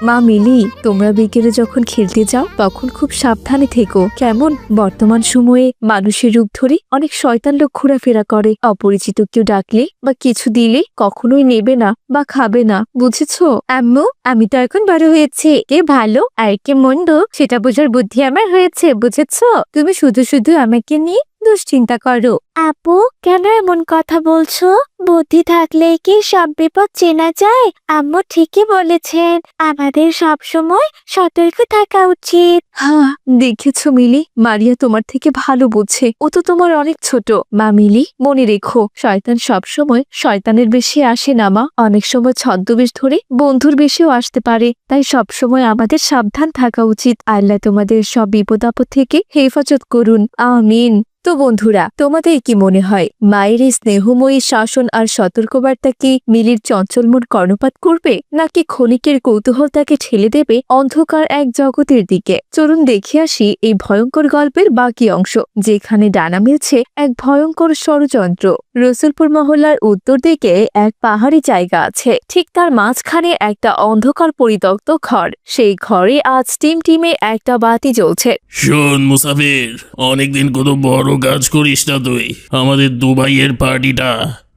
মা মিলি, তোমরা বিকেলে যখন খেলতে যাও তখন খুব সাবধানে থেকো কেমন? বর্তমান সময়ে মানুষের রূপ ধরে অনেক শয়তান লোক ঘোরাফেরা করে। অপরিচিত কেউ ডাকলে বা কিছু দিলে কখনোই নেবে না বা খাবে না, বুঝেছো? আম্মু, আমি তো এখন বড় হয়েছে, কে ভালো আর কে মন্দ সেটা বোঝার বুদ্ধি আমার হয়েছে, বুঝেছো? তুমি শুধু শুধু আমাকে নিয়ে দুশ্চিন্তা করো। আপু, কেন এমন কথা বলছো? বুদ্ধি থাকলে কি সব বিপদ চেনা যায়? আম্মু ঠিকই বলেছেন, আমাদের সব সময় সতর্ক থাকা উচিত। হ্যাঁ, দেখেছো মিলি, মারিয়া তোমার থেকে ভালো বোঝে, ও তো তোমার অনেক ছোট। মা মিলি, মনে রেখো, শয়তান সব সময় শয়তানের বেশি আসে না মা, অনেক সময় ছদ্মবেশ ধরে বন্ধুর বেশিও আসতে পারে। তাই সব সময় আমাদের সাবধান থাকা উচিত। আল্লাহ তোমাদের সব বিপদ আপদ থেকে হেফাজত করুন, আমিন। তো বন্ধুরা, তোমাদের কি মনে হয় মায়ের এই স্নেহময়ী শাসন আর সতর্কবার্তা কি মিলির চঞ্চল মন কর্ণপাত করবে, নাকি ক্ষণিকের কৌতূহল তাকে ঠেলে দেবে অন্ধকার এক জগতের দিকে? চলুন দেখে আসি এই ভয়ঙ্কর গল্পের বাকি অংশ, যেখানে ডানা মিলছে এক ভয়ঙ্কর ষড়যন্ত্র। রসুলপুর মহল্লার উত্তর দিকে এক পাহাড়ি জায়গা আছে, ঠিক তার মাঝখানে একটা অন্ধকার পরিত্যক্ত ঘর। সেই ঘরে আজ টিমে একটা বাতি জ্বলছে। শোন মুসাফির, অনেকদিন কোনো বড় কাজ করিস না তুই। আমাদের দুবাইয়ের পার্টিটা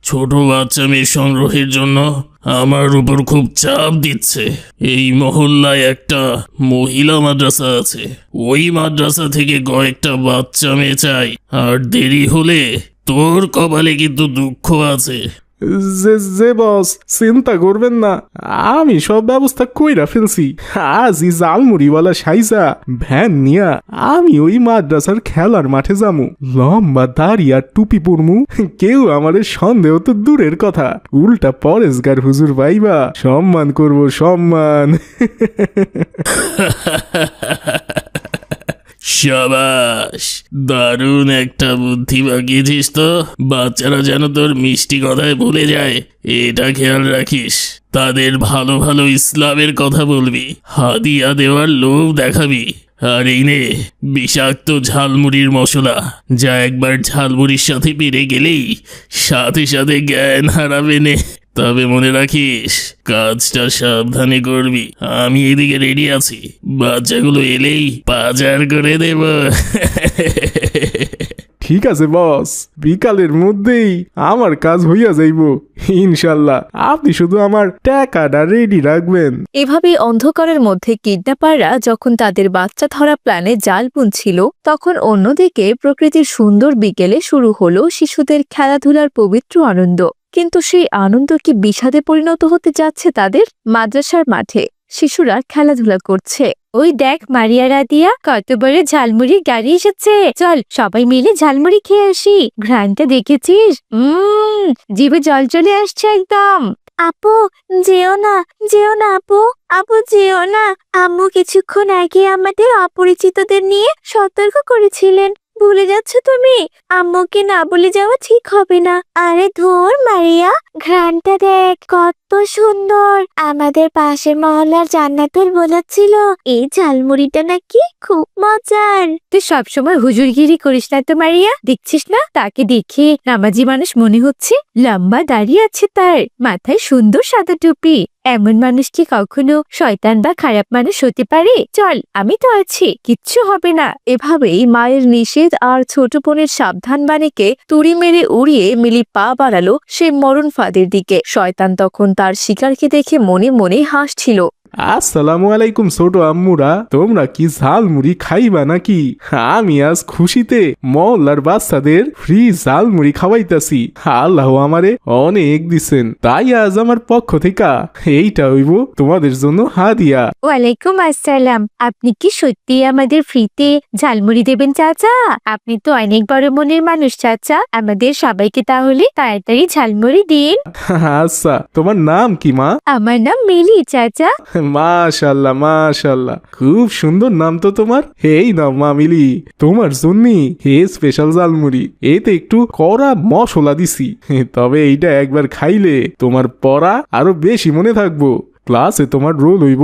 ছোট বাচ্চা মেয়ে সংগ্রহের জন্য আমার উপর খুব চাপ দিচ্ছে। এই মহল্লায় একটা মহিলা মাদ্রাসা আছে, ওই মাদ্রাসা থেকে কয়েকটা বাচ্চা মেয়ে চাই। আর দেরি হলে তোর কপালে কিন্তু দুঃখ আছে। যে বস, চিন্তা করবেন না, আমি সব ব্যবস্থা কইরা ফেলছি। আজই জালমুড়িওয়ালা সাইজা ভ্যান নিয়া আমি ওই মাদ্রাসার খেলার মাঠে যামু। লম্বা দাড়ি আর টুপি পরমু, কেউ আমারে সন্দেহ তো দূরের কথা, উল্টা পরেশগার হুজুর ভাইবা সম্মান করব, সম্মান। শাবাশ, দারুণ একটা বুদ্ধি বাগিয়েছিস তো। বাচ্চারা যেন তোর মিষ্টি কথায় ভুলে যায়, এটা খেয়াল রাখিস। তাদের ভালো ভালো ইসলামের কথা বলবি, হাদিয়া দেওয়ার লোভ দেখাবি। আর এই নে বিষাক্ত ঝালমুড়ির মশলা, যা একবার ঝালমুড়ির সাথে পেরে গেলেই সাথে সাথে জ্ঞান হারাবে নে। তবে মনে রাখিস, কাজটা সাবধানে করবি। আমি এদিকে রেডি আছি, বাচ্চাগুলো এলেই বাজার করে দেব। ঠিক আছে বস, বিকালের মধ্যেই আমার কাজ হইয়া যাইব ইনশাল্লাহ। আপনি শুধু আমার টাকাটা রেডি রাখবেন। এভাবে অন্ধকারের মধ্যে কিডন্যাপাররা যখন তাদের বাচ্চা ধরা প্ল্যানে জাল বুনছিল, তখন অন্যদিকে প্রকৃতির সুন্দর বিকেলে শুরু হলো শিশুদের খেলাধুলার পবিত্র আনন্দ। কিন্তু সেই আনন্দ কি বিষাদে পরিণত হতে যাচ্ছে তাদের? মাদ্রাসার মাঠে শিশুরা খেলাধুলা করছে। ওই দেখ মারিয়া, রাদিয়া, কত বড় ঝালমুড়ি গাড়ি এসেছে, চল সবাই মিলে ঝালমুড়ি খেয়ে আসি। ঘ্রাণটা দেখেছিস? জিভে জল চলে আসছে একদম। আপু, যেও না, যেও না আপু, আপু যেও না। আম্মু কিছুক্ষণ আগে আমাদের অপরিচিতদের নিয়ে সতর্ক করেছিলেন, ভুলে যাচ্ছ তুমি? আম্মুকে না বলে যাওয়া ঠিক হবে না। আরে ধুর মারিয়া, ঘ্রাণটা দেখ কত সুন্দর। আমাদের পাশের মহল্লার জান্নাতুল বলেছিল এই ঝালমুড়িটা নাকি খুব মজার। তুই সবসময় হুজুরগিরি করিস না তো মারিয়া, দেখছিস না তাকে দেখে নামাজি মানুষ মনে হচ্ছে? লম্বা দাড়ি আছে তার, মাথায় সুন্দর সাদা টুপি। এমন মানুষ কি কখনো শয়তান বা খারাপ মানুষ হতে পারে? চল, আমি তো আছি, কিচ্ছু হবে না। এভাবেই মায়ের নিষেধ আর ছোট বোনের সাবধান বাণীকে তুড়ি মেরে উড়িয়ে মিলি পা বাড়ালো সে মরণ ফাঁদের দিকে। শয়তান তখন তার শিকারকে দেখে মনে মনে হাসছিল। আসসালামু আলাইকুম ছোট আম্মুরা, তোমরা কি ঝালমুড়ি খাইবা নাকি? আমি আজ খুশিতে মহল্লার বাচ্চাদের ফ্রি ঝালমুড়ি খাওয়াইতাছি। আল্লাহ আমারে অনেক দিছেন, তাই আজ আমার পক্ষ থেকে এইটা হইব তোমাদের জন্য হাদিয়া। ওয়ালাইকুম আসসালাম। আপনি কি সত্যি আমাদের ফ্রিতে ঝালমুড়ি দেবেন চাচা? আপনি তো অনেক বড় মনের মানুষ চাচা, আমাদের সবাইকে তাহলে তাড়াতাড়ি ঝালমুড়ি দিন। আচ্ছা, তোমার নাম কি মা? আমার নাম মিলি চাচা। মাশাল্লাহ মাশাল্লাহ, খুব সুন্দর নাম তো তোমার। এই নাও মা মিলি, তোমার জন্যই হে স্পেশাল ঝালমুড়ি। এতে একটু কড়া মশলা দিছি, তবে এইটা একবার খাইলে তোমার পড়া আরো বেশি মনে থাকবো। ক্লাসে তোমার রোল হইব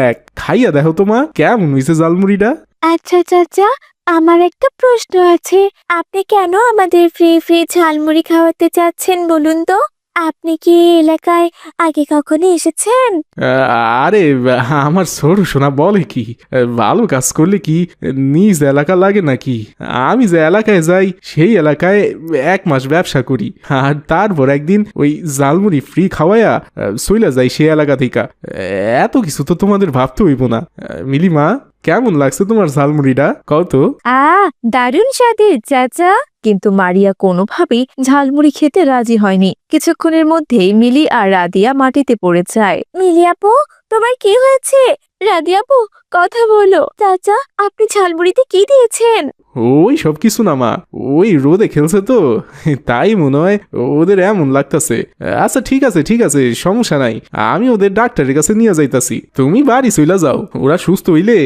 এক। খাইয়া দেখো তোমা, কেমন হইছে ঝালমুড়িটা? আচ্ছা চাচা, আমার একটা প্রশ্ন আছে, আপনি কেন আমাদের ফ্রি ঝালমুড়ি খাওয়াতে চাচ্ছেন বলুন তো? আপনি কি এই এলাকায় আগে কখনো এসেছেন? আরে আমার ছোট সোনা বলে কি, ভালো কাজ করলে কি নিজ এলাকা লাগে নাকি? আমি যে এলাকায় যাই সেই এলাকায় 1 মাস ব্যবসা করি, আর তারপর একদিন ওই জালমুড়ি ফ্রি খাওয়াইয়া চইলা যাই সেই এলাকা থেকে। এত কিছু তো তোমাদের ভাবতে হইব না। মিলিমা, কেমন লাগছে তোমার ঝালমুড়িটা কত? দারুণ স্বাদের চাচা। কিন্তু মারিয়া কোনোভাবেই ঝালমুড়ি খেতে রাজি হয়নি। কিছুক্ষণের মধ্যেই মিলি আর রাদিয়া মাটিতে পড়ে যায়। মিলি আপু, তোমার কি হয়েছে? রাদিয়া আপু, কথা বলো। চাচা, আপনি ঝালমুড়িতে কি দিয়েছেন? ওই সব কিছু না মা, ওই রোদে খেলছে তো তাই মনে হয় ওদের এমন লাগতাছে। আচ্ছা ঠিক আছে ঠিক আছে, সমস্যা নাই, আমি ওদের ডাক্তারের কাছে নিয়ে যাইতাছি, তুমি বাড়ি চইলা যাও। ওরা সুস্থ হইলে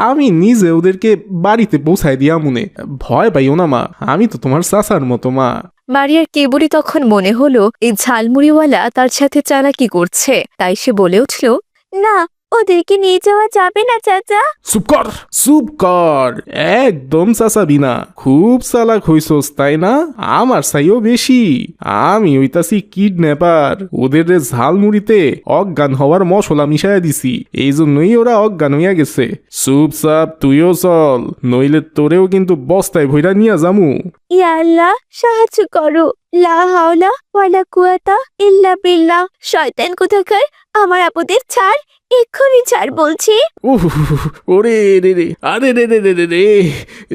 আমি নিজে ওদেরকে বাড়িতে পৌঁছায় দিয়া মনে। ভয় পাইও না মা, আমি তো তোমার চাচার মতো মা। মারিয়ার কেবলই তখন মনে হলো এই ঝালমুড়িওয়ালা তার সাথে চালাকি করছে, তাই সে বলে উঠল, না, ওদেরকে নিয়ে যাওয়া যাবে না চাচা। চুপ কর চুপ কর, একদম চাচাবি না। খুব চালাক হইছস তাই না? আমার চাইও বেশি। আমি হইতাছি কিডন্যাপার, ওদের ঝালমুড়িতে অজ্ঞান হওয়ার মশলা মিশাইয়া দিছি, এই জন্যই ওরা অজ্ঞান হইয়া গেছে। চুপচাপ তুইও চল, নইলে তোরেও কিন্তু বস্তায় ভইরা নিয়া যামু। ইয়া আল্লাহ, সাহায্য করো। লা হাওলা ওয়ালা কুওয়াতা ইল্লা বিল্লাহ। শয়তান কোথাকার, আমার আপদের ছাড়, এক্ষুনি ছাড় বলছি। ওরে রে রে, আরে রে রে রে রে রে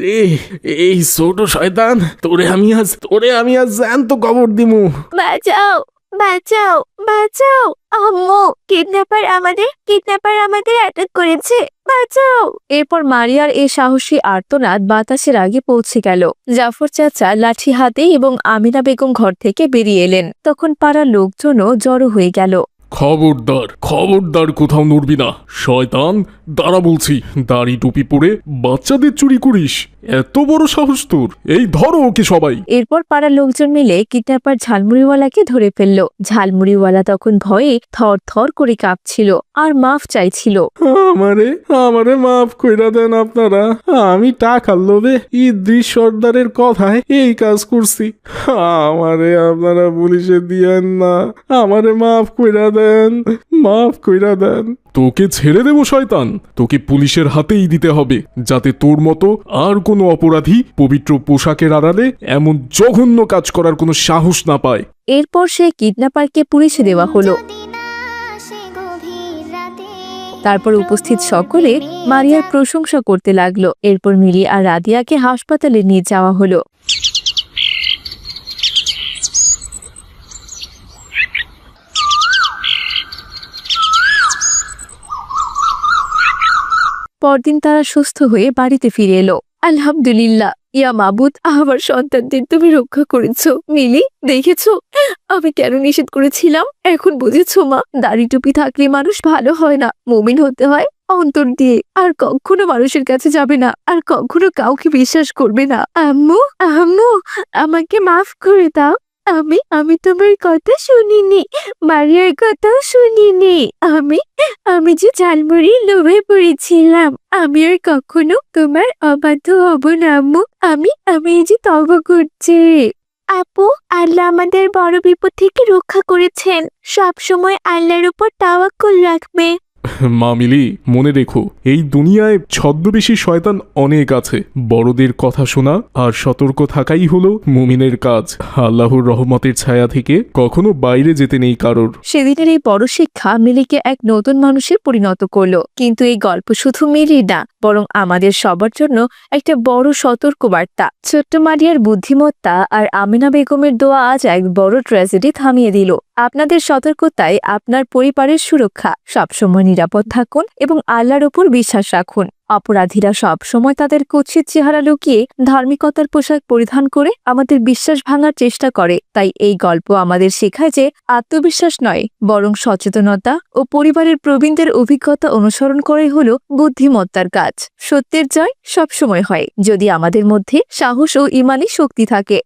রে, এই ছোট শয়তান, তোরে আমি আজ জ্যান্ত কবর দিমু। বাঁচাও বাঁচাও বাঁচাও, আম্মু, কিডন্যাপার আমাদের অ্যাটাক করেছে, বাঁচাও। এরপর মারিয়ার এই সাহসী আর্তনাদ বাতাসের আগে পৌঁছে গেল। জাফর চাচা লাঠি হাতে এবং আমিনা বেগম ঘর থেকে বেরিয়ে এলেন। তখন পাড়ার লোকজনও জড়ো হয়ে গেল। খবরদার খবরদার, কোথাও নড়বি না শয়তান। দাঁড়া বলছি, দাড়ি টুপি পরে বাচ্চাদের চুরি করিস, এত বড় সাহস তোর? এই ধরো ওকে সবাই। এরপর পাড়ার লোকজন মিলে কিডন্যাপার ঝালমুড়িওয়ালাকে ধরে ফেলল। ঝালমুড়িওয়ালা তখন ভয়ে থর থর করে কাঁপছিল আর মাফ চাইছিল। আমারে মাফ কইরা দেন আপনারা, আমি টাকার লোভে ইদ্রিস সর্দারের কথায় এই কাজ করছি, আমারে আপনারা পুলিশে দিয়েন না, আমারে মাফ কইরা দেন। তোকে ছেড়ে দেব শয়তান, তোকে পুলিশের হাতেই দিতে হবে, যাতে তোর মতো আর কোনো অপরাধী পবিত্র পোশাকের আড়ালে এমন জঘন্য কাজ করার কোনো সাহস না পায়। এরপর সে কিডন্যাপারকে পুলিশে দেওয়া হলো। তারপর উপস্থিত সকলে মারিয়ার প্রশংসা করতে লাগলো। এরপর মিলি আর রাদিয়াকে হাসপাতালে নিয়ে যাওয়া হলো। পরদিন তারা সুস্থ হয়ে বাড়িতে ফিরে এলো। আলহামদুলিল্লাহ, ইয়া মাবুদ, আমার সন্তানদের তুমি রক্ষা করেছো। মিলি, দেখেছো আমি কেন নিষেধ করেছিলাম? এখন বুঝেছো মা, দাড়ি টুপি থাকলে মানুষ ভালো হয় না, মুমিন হতে হয় অন্তর দিয়ে। আর কখনো মানুষের কাছে যাবে না, আর কখনো কাউকে বিশ্বাস করবে না। আম্মু, আমাকে মাফ করে দাও। আমি তোমার কথা শুনিনি, মারিয়ার কথাও শুনিনি। আমি যে ঝালমুড়ি লোভে পড়েছিলাম, আমি আর কখনো তোমার অবাধ্য হব না আম্মু। আমি এই যে তওবা করছি। আপু, আল্লাহ আমাদের বড় বিপদ থেকে রক্ষা করেছেন, সব সময় আল্লাহর উপর তাওয়াক্কুল রাখবে। মা মিলি, মনে রেখো, এই দুনিয়ায় ছদ্মবেশী শয়তান অনেক আছে। বড়দের কথা শোনা আর সতর্ক থাকাই হলো মুমিনের কাজ। আল্লাহর রহমতের ছায়া থেকে কখনো বাইরে যেতে নেই কারোর। সেদিনের এই বড় শিক্ষা মিলিকে এক নতুন মানুষে পরিণত করলো। কিন্তু এই গল্প শুধু মিলির না, বরং আমাদের সবার জন্য একটা বড় সতর্ক বার্তা। ছোট্ট মারিয়ার বুদ্ধিমত্তা আর আমিনা বেগমের দোয়া আজ এক বড় ট্র্যাজেডি থামিয়ে দিল। আপনাদের সতর্কতায় আপনার পরিবারের সুরক্ষা। সবসময় নিরাপদ থাকুন এবং আল্লাহর উপর বিশ্বাস রাখুন। অপরাধীরা সব সময় তাদের কুৎসিত চেহারা লুকিয়ে ধার্মিকতার পোশাক পরিধান করে আমাদের বিশ্বাস ভাঙার চেষ্টা করে। তাই এই গল্প আমাদের শেখায় যে আত্মবিশ্বাস নয়, বরং সচেতনতা ও পরিবারের প্রবীণদের অভিজ্ঞতা অনুসরণ করে হলো বুদ্ধিমত্তার কাজ। সত্যের জয় সবসময় হয় যদি আমাদের মধ্যে সাহস ও ইমানি শক্তি থাকে।